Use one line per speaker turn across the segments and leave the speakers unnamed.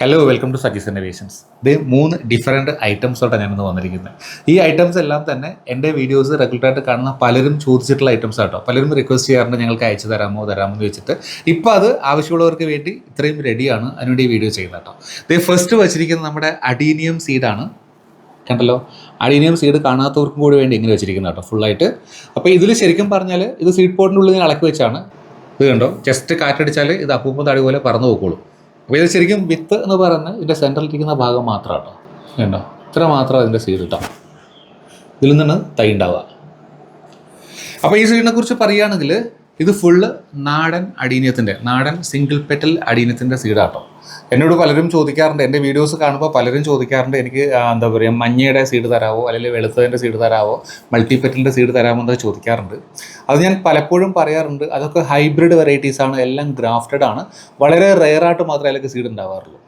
Hello welcome to Saji's innovations. ഇത് 3 different ഐറ്റംസോട്ടാണ് ഞാനിന്ന് വന്നിരിക്കുന്നത്. ഈ ഐറ്റംസ് എല്ലാം തന്നെ എൻ്റെ വീഡിയോസ് റെഗുലറായിട്ട് കാണുന്ന പലരും ചോദിച്ചിട്ടുള്ള ഐറ്റംസ് ആട്ടോ. പലരും റിക്വസ്റ്റ് ചെയ്യാറുണ്ട് ഞങ്ങൾക്ക് അയച്ചു തരാമോ എന്ന് ചോദിച്ചിട്ട്. ഇപ്പോൾ അത് ആവശ്യമുള്ളവർക്ക് വേണ്ടി ഇത്രയും റെഡിയാണ് അതിനുവേണ്ടി ഈ വീഡിയോ ചെയ്യുന്നത് കേട്ടോ. ഇത് ഫസ്റ്റ് വെച്ചിരിക്കുന്നത് നമ്മുടെ അഡീനിയം സീഡാണ്. കണ്ടല്ലോ, അഡീനിയം സീഡ് കാണാത്തവർക്കും കൂടി വേണ്ടി ഇങ്ങനെ വെച്ചിരിക്കുന്നത് കേട്ടോ ഫുള്ളായിട്ട്. അപ്പോൾ ഇതിൽ ശരിക്കും പറഞ്ഞാൽ ഇത് സീഡ് പോട്ടിൻ്റെ ഉള്ളിൽ ഇളക്കി വെച്ചാണ്. ഇത് കണ്ടോ, ജസ്റ്റ് കാറ്റടിച്ചാൽ ഇത് അപ്പൂപ്പം തടി പോലെ പറന്നു പോയിക്കോളും. അപ്പോൾ ഇത് ശരിക്കും വിത്ത് എന്ന് പറയുന്നത് ഇതിൻ്റെ സെൻറ്ററിലിരിക്കുന്ന ഭാഗം മാത്രമാണ് കേട്ടോ. കണ്ടോ, ഇത്ര മാത്രം അതിൻ്റെ സീഡ് കിട്ടാം. ഇതിൽ നിന്നാണ് തൈ ഉണ്ടാവുക. അപ്പോൾ ഈ സീഡിനെ കുറിച്ച് പറയുകയാണെങ്കിൽ ഇത് ഫുള്ള് നാടൻ അടീനിയത്തിൻ്റെ, നാടൻ സിംഗിൾ പെറ്റൽ അടീനിയത്തിൻ്റെ സീഡാട്ടോ. എന്നോട് പലരും ചോദിക്കാറുണ്ട്, എൻ്റെ വീഡിയോസ് കാണുമ്പോൾ പലരും ചോദിക്കാറുണ്ട് എനിക്ക് എന്താ പറയുക മഞ്ഞയുടെ സീഡ് തരാമോ, അല്ലെങ്കിൽ വെളുത്തതിൻ്റെ സീഡ് തരാമോ, മൾട്ടിപെറ്റലിൻ്റെ സീഡ് തരാമോ എന്നൊക്കെ ചോദിക്കാറുണ്ട്. അത് ഞാൻ പലപ്പോഴും പറയാറുണ്ട്, അതൊക്കെ ഹൈബ്രിഡ് വെറൈറ്റീസാണ്, എല്ലാം ഗ്രാഫ്റ്റഡ് ആണ്. വളരെ റെയറായിട്ട് മാത്രമേ അതിലേക്ക് സീഡ് ഉണ്ടാവാറുള്ളൂ.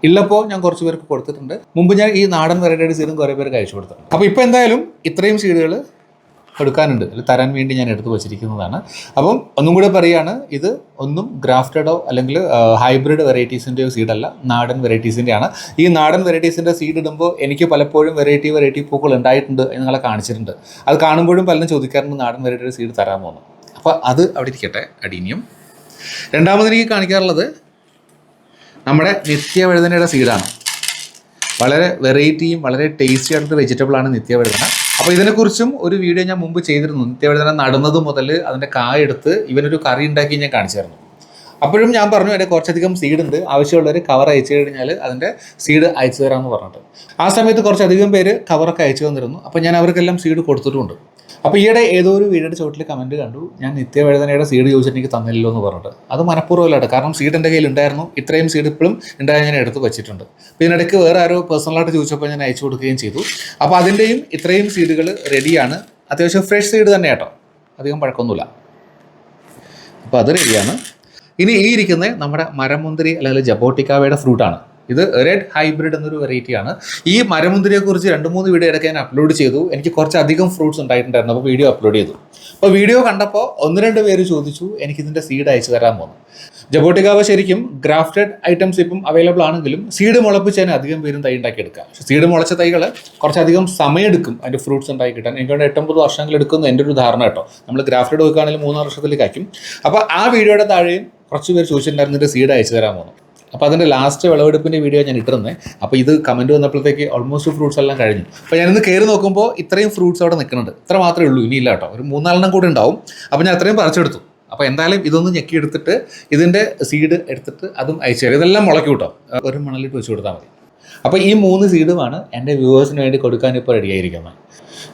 ഇല്ലപ്പോൾ ഞാൻ കുറച്ച് പേർക്ക് കൊടുത്തിട്ടുണ്ട്. മുമ്പ് ഞാൻ ഈ നാടൻ വെറൈറ്റിയുടെ സീഡും കുറേ പേർക്ക് അയച്ചു കൊടുത്തിട്ടുണ്ട്. അപ്പോൾ ഇപ്പോൾ എന്തായാലും ഇത്രയും സീഡുകൾ എടുക്കാനുണ്ട്, അതിൽ തരാൻ വേണ്ടി ഞാൻ എടുത്ത് വച്ചിരിക്കുന്നതാണ്. അപ്പം ഒന്നും കൂടെ പറയുകയാണ്, ഇത് ഒന്നും ഗ്രാഫ്റ്റഡോ അല്ലെങ്കിൽ ഹൈബ്രിഡ് വെറൈറ്റീസിൻ്റെയോ സീഡല്ല, നാടൻ വെറൈറ്റീസിൻ്റെയാണ്. ഈ നാടൻ വെറൈറ്റീസിൻ്റെ സീഡ് ഇടുമ്പോൾ എനിക്ക് പലപ്പോഴും വെറൈറ്റി പൂക്കൾ ഉണ്ടായിട്ടുണ്ട് എന്ന് നിങ്ങളെ കാണിച്ചിട്ടുണ്ട്. അത് കാണുമ്പോഴും പലരും ചോദിക്കാറുണ്ട് നാടൻ വെറൈറ്റിയുടെ സീഡ് തരാമോ എന്ന്. അപ്പോൾ അത് അവിടെ ഇരിക്കട്ടെ, അഡീനിയം. രണ്ടാമത് എനിക്ക് കാണിക്കാറുള്ളത് നമ്മുടെ നിത്യവഴുതനയുടെ സീഡാണ്. വളരെ വെറൈറ്റിയും വളരെ ടേസ്റ്റി ആയിട്ടുള്ള വെജിറ്റബിളാണ് നിത്യവഴുതന. അപ്പോൾ ഇതിനെക്കുറിച്ചും ഒരു വീഡിയോ ഞാൻ മുമ്പ് ചെയ്തിരുന്നു. നിത്യവഴുതന നടുന്നത് മുതൽ അതിൻ്റെ കായെടുത്ത് ഇവനൊരു കറി ഉണ്ടാക്കി ഞാൻ കാണിച്ചായിരുന്നു. അപ്പോഴും ഞാൻ പറഞ്ഞു അതിൻ്റെ കുറച്ചധികം സീഡ് ഉണ്ട്, ആവശ്യമുള്ളവർ കവർ അയച്ചു കഴിഞ്ഞാൽ അതിൻ്റെ സീഡ് അയച്ചു തരാമെന്ന് പറഞ്ഞിട്ട്. ആ സമയത്ത് കുറച്ചധികം പേര് കവറൊക്കെ അയച്ചു തന്നിരുന്നു. അപ്പോൾ ഞാൻ അവർക്കെല്ലാം സീഡ് കൊടുത്തിട്ടുമുണ്ട്. അപ്പോൾ ഈയിടെ ഏതോ ഒരു വീഡിയോയുടെ ചോട്ടിൽ കമൻറ്റ് കണ്ടു, ഞാൻ നിത്യവഴുതനയുടെ സീഡ് ചോദിച്ചിട്ട് എനിക്ക് തന്നില്ലല്ലോ എന്ന് പറഞ്ഞിട്ട്. അത് മനഃപൂർവ്വമല്ലാട്ടോ, കാരണം സീഡ് എൻ്റെ കയ്യിൽ ഉണ്ടായിരുന്നു. ഇത്രയും സീഡ് ഇപ്പോഴും ഉണ്ടായ ഞാൻ എടുത്ത് വെച്ചിട്ടുണ്ട്. അപ്പോൾ ഇതിനിടയ്ക്ക് വേറെ ആരോ പേഴ്സണലായിട്ട് ചോദിച്ചപ്പോൾ ഞാൻ അയച്ചു കൊടുക്കുകയും ചെയ്തു. അപ്പോൾ അതിൻ്റെയും ഇത്രയും സീഡുകൾ റെഡിയാണ്. അത്യാവശ്യം ഫ്രഷ് സീഡ് തന്നെ കേട്ടോ, അധികം പഴക്കമൊന്നുമില്ല. അപ്പോൾ അത് റെഡിയാണ്. ഇനി ഈ ഇരിക്കുന്നത് നമ്മുടെ മരമുന്തിരി അല്ലെങ്കിൽ ജബോട്ടിക്കാവയുടെ ഫ്രൂട്ടാണ്. ഇത് റെഡ് ഹൈബ്രിഡ് എന്നൊരു വെറൈറ്റിയാണ്. ഈ മരമുന്തിരിയെക്കുറിച്ച് 2-3 വീഡിയോ ഇടയ്ക്ക് ഞാൻ അപ്ലോഡ് ചെയ്തു. എനിക്ക് കുറച്ചധികം ഫ്രൂട്ട്സ് ഉണ്ടായിട്ടുണ്ടായിരുന്നു. അപ്പോൾ വീഡിയോ അപ്ലോഡ് ചെയ്തു. അപ്പോൾ വീഡിയോ കണ്ടപ്പോൾ 1-2 പേര് ചോദിച്ചു എനിക്കിതിൻ്റെ സീഡ് അയച്ചു തരാൻ പോകുന്നു. ജബോട്ടിക്കാവ ശരിക്കും ഗ്രാഫ്റ്റഡ് ഐറ്റംസ് ഇപ്പം അവൈലബിൾ ആണെങ്കിലും സീഡ് മുളപ്പിച്ചതിന് അധികം പേരും തൈ ഉണ്ടാക്കിയെടുക്കാം. പക്ഷേ സീഡ് മുളച്ച തൈകൾ കുറച്ചധികം സമയമെടുക്കും അതിൻ്റെ ഫ്രൂട്ട്സ് ഉണ്ടാക്കി കിട്ടാൻ. എനിക്ക് 8-9 വർഷങ്ങൾ എടുക്കുന്നു എൻ്റെ ഒരു ധാരണ കേട്ടോ. നമ്മൾ ഗ്രാഫ്റ്റഡ് വെക്കുകയാണെങ്കിൽ 3 വർഷത്തിലേക്ക് അയക്കും. അപ്പോൾ ആ വീഡിയോയുടെ താഴെയും കുറച്ച് പേര് ചോദിച്ചിട്ടുണ്ടായിരുന്നു ഇതിൻ്റെ സീഡ് അയച്ചു തരാൻ പോകുന്നു. അപ്പോൾ അതിൻ്റെ ലാസ്റ്റ് വിളവെടുപ്പിൻ്റെ വീഡിയോ ഞാൻ ഇട്ടിരുന്നത്. അപ്പോൾ ഇത് കമൻറ്റ് വന്നപ്പോഴത്തേക്ക് ഓൾമോസ്റ്റ് ഫ്രൂട്ട്സ് എല്ലാം കഴിഞ്ഞു. അപ്പോൾ ഞാനിന്ന് കയറി നോക്കുമ്പോൾ ഇത്രയും ഫ്രൂട്ട്സ് അവിടെ നിൽക്കുന്നുണ്ട്. ഇത്ര മാത്രമേ ഉള്ളൂ, ഇനിയില്ല കേട്ടോ. ഒരു 3-4 കൂടെ ഉണ്ടാവും. അപ്പോൾ ഞാൻ അത്രയും പറിച്ചെടുത്തു. അപ്പോൾ എന്തായാലും ഇതൊന്ന് ഞെക്കി എടുത്തിട്ട് ഇതിൻ്റെ സീഡ് എടുത്തിട്ട് അതും അയച്ചു തരും. ഇതെല്ലാം മുളയ്ക്കും കേട്ടോ, ഒരു മണലിട്ട് വെച്ച് കൊടുത്താൽ മതി. അപ്പോൾ ഈ 3 സീഡുമാണ് എൻ്റെ വ്യൂവേഴ്സിന് വേണ്ടി കൊടുക്കാൻ ഇപ്പോൾ റെഡിയായിരിക്കുന്നത്.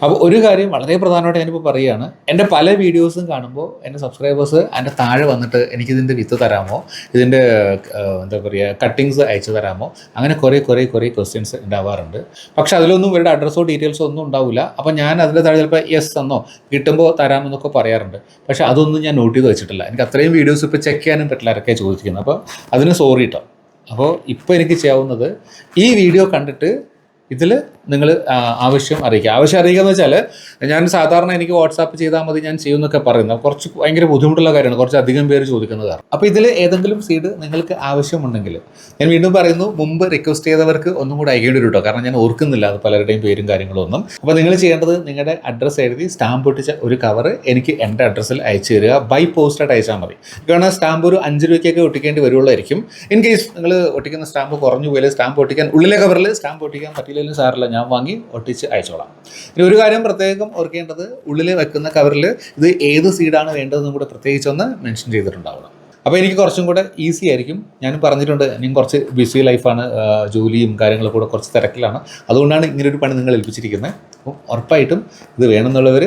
അപ്പോൾ ഒരു കാര്യം വളരെ പ്രധാനമായിട്ട് ഞാനിപ്പോൾ പറയുകയാണ്, എൻ്റെ പല വീഡിയോസും കാണുമ്പോൾ എൻ്റെ സബ്സ്ക്രൈബേഴ്സ് അതിൻ്റെ താഴെ വന്നിട്ട് എനിക്കിതിൻ്റെ വിത്ത് തരാമോ, ഇതിൻ്റെ എന്താ പറയുക കട്ടിങ്സ് അയച്ചു തരാമോ, അങ്ങനെ കുറേ ക്വസ്റ്റ്യൻസ് ഉണ്ടാവാറുണ്ട്. പക്ഷേ അതിലൊന്നും ഇവരുടെ അഡ്രസ്സോ ഡീറ്റെയിൽസോ ഒന്നും ഉണ്ടാവില്ല. അപ്പോൾ ഞാൻ അതിൻ്റെ താഴെ ചിലപ്പോൾ യെസ് എന്നോ കിട്ടുമ്പോൾ തരാമെന്നൊക്കെ പറയാറുണ്ട്. പക്ഷേ അതൊന്നും ഞാൻ നോട്ട് ചെയ്ത് വെച്ചിട്ടില്ല. എനിക്ക് അത്രയും വീഡിയോസ് ഇപ്പോൾ ചെക്ക് ചെയ്യാനും പറ്റില്ല ആരൊക്കെ ചോദിക്കുന്നത്. അപ്പോൾ അതിന് സോറി കേട്ടോ. അപ്പോൾ ഇപ്പോൾ എനിക്ക് ചെയ്യാവുന്നത് ഈ വീഡിയോ കണ്ടിട്ട് ഇതിൽ നിങ്ങൾ ആവശ്യം അറിയിക്കുക എന്ന് വെച്ചാൽ ഞാൻ സാധാരണ എനിക്ക് വാട്സാപ്പ് ചെയ്താൽ മതി ഞാൻ ചെയ്യുമെന്നൊക്കെ പറയുന്നത് കുറച്ച് ഭയങ്കര ബുദ്ധിമുട്ടുള്ള കാര്യമാണ്, കുറച്ച് അധികം പേര് ചോദിക്കുന്നത് കാരണം. അപ്പോൾ ഇതിൽ ഏതെങ്കിലും സീഡ് നിങ്ങൾക്ക് ആവശ്യമുണ്ടെങ്കിൽ ഞാൻ വീണ്ടും പറയുന്നു, മുമ്പ് റിക്വസ്റ്റ് ചെയ്തവർക്ക് ഒന്നും കൂടെ അയക്കേണ്ടി വരും കേട്ടോ, കാരണം ഞാൻ ഓർക്കുന്നില്ല അത് പലരുടെയും പേരും കാര്യങ്ങളും ഒന്നും. അപ്പോൾ നിങ്ങൾ ചെയ്യേണ്ടത് നിങ്ങളുടെ അഡ്രസ്സ് എഴുതി സ്റ്റാമ്പ് ഒട്ടിച്ച ഒരു കവർ എനിക്ക് എൻ്റെ അഡ്രസ്സിൽ അയച്ചു തരിക. ബൈ പോസ്റ്റായിട്ട് അയച്ചാൽ മതി. കാരണം സ്റ്റാമ്പ് ഒരു 5 രൂപയ്ക്കൊക്കെ ഒട്ടിക്കേണ്ടി വരുള്ളായിരിക്കും. ഇൻ കേസ് നിങ്ങൾ ഒട്ടിക്കുന്ന സ്റ്റാമ്പ് കുറഞ്ഞു പോയാൽ സ്റ്റാമ്പ് ഒട്ടിക്കാൻ ഉള്ളിലെ കവറിൽ സ്റ്റാമ്പ് ഒട്ടിക്കാൻ പറ്റില്ലെങ്കിലും സാറില്ല, ഞാൻ വാങ്ങി ഒട്ടിച്ച് അയച്ചോളാം. ഇനി ഒരു കാര്യം പ്രത്യേകം ഓർക്കേണ്ടത്, ഉള്ളിൽ വെക്കുന്ന കവറിൽ ഇത് ഏത് സീഡാണ് വേണ്ടതെന്നും കൂടെ പ്രത്യേകിച്ചൊന്ന് മെൻഷൻ ചെയ്തിട്ടുണ്ടാവണം. അപ്പോൾ എനിക്ക് കുറച്ചും കൂടെ ഈസി ആയിരിക്കും. ഞാൻ പറഞ്ഞിട്ടുണ്ട് ഞാൻ കുറച്ച് ബിസി ലൈഫാണ്, ജോലിയും കാര്യങ്ങളൊക്കെ കൂടെ കുറച്ച് തിരക്കിലാണ്. അതുകൊണ്ടാണ് ഇങ്ങനൊരു പണി നിങ്ങൾ ഏൽപ്പിച്ചിരിക്കുന്നത്. അപ്പം ഉറപ്പായിട്ടും ഇത് വേണമെന്നുള്ളവർ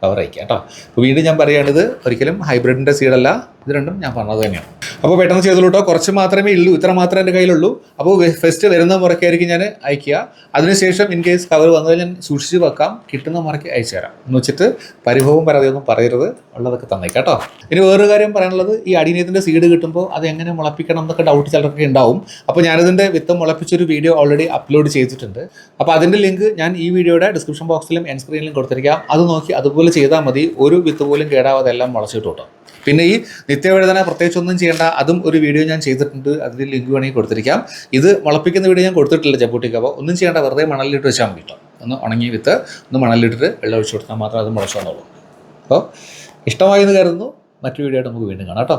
കവർ അയക്കുക കേട്ടോ. അപ്പോൾ വീണ്ടും ഞാൻ പറയുകയാണിത് ഒരിക്കലും ഹൈബ്രിഡിൻ്റെ സീഡല്ല, ഇത് രണ്ടും ഞാൻ പറഞ്ഞത് തന്നെയാണ്. അപ്പോൾ പെട്ടെന്ന് ചെയ്തോളൂ കേട്ടോ, കുറച്ച് മാത്രമേ ഉള്ളൂ, ഇത്ര മാത്രമേ എൻ്റെ കയ്യിലുള്ളൂ. അപ്പോൾ ഫസ്റ്റ് വരുന്ന മുറയ്ക്കായിരിക്കും ഞാൻ അയക്കുക. അതിനുശേഷം ഇൻ കേസ് കവർ വന്നാൽ ഞാൻ സൂക്ഷിച്ച് വെക്കാം, കിട്ടുന്ന മുറയ്ക്ക് അയച്ചു തരാം എന്ന് വെച്ചിട്ട് പരിഭവം പരാതിയൊന്നും പറയരുത്, ഉള്ളതൊക്കെ തന്നേക്കാം കേട്ടോ. ഇനി വേറൊരു കാര്യം പറയാനുള്ളത്, ഈ അടീനിയത്തിൻ്റെ സീഡ് കിട്ടുമ്പോൾ അത് എങ്ങനെ മുളപ്പിക്കണം എന്നൊക്കെ ഡൗട്ട് ചിലർക്ക് ഉണ്ടാവും. അപ്പോൾ ഞാനതിൻ്റെ വിത്ത് മുളപ്പിച്ചൊരു വീഡിയോ ഓൾറെഡി അപ്ലോഡ് ചെയ്തിട്ടുണ്ട്. അപ്പോൾ അതിൻ്റെ ലിങ്ക് ഞാൻ ഈ വീഡിയോയുടെ ഡിസ്ക്രിപ്ഷൻ ബോക്സിലും എൻ സ്ക്രീനിലും കൊടുത്തിരിക്കാം. അത് നോക്കി അതുപോലെ ചെയ്താൽ മതി. ഒരു വിത്ത് പോലും കേടാവാതെ എല്ലാം മുളച്ചിട്ട് കേട്ടോ. പിന്നെ ഈ നിത്യവഴുതന പ്രത്യേകിച്ചൊന്നും ചെയ്യേണ്ട, അതും ഒരു വീഡിയോ ഞാൻ ചെയ്തിട്ടുണ്ട്, അതിൻ്റെ ലിങ്ക് വേണമെങ്കിൽ കൊടുത്തിരിക്കാം. ഇത് മുളപ്പിക്കുന്ന വീഡിയോ ഞാൻ കൊടുത്തിട്ടില്ല ജബൂട്ടിക്ക്. അപ്പോൾ ഒന്നും ചെയ്യേണ്ട, വെറുതെ മണലിലിട്ട് വെച്ചാൽ മതി കേട്ടോ. ഒന്ന് ഉണങ്ങി വിത്ത് ഒന്ന് മണലിട്ടിട്ട് വെള്ളം ഒഴിച്ചു കൊടുത്താൽ മാത്രമേ അത് മുളച്ചു വന്നുള്ളൂ. അപ്പോൾ ഇഷ്ടമായി എന്ന് കരുതുന്നു. മറ്റു വീഡിയോ ആയിട്ട് നമുക്ക് വീണ്ടും കാണാം കേട്ടോ.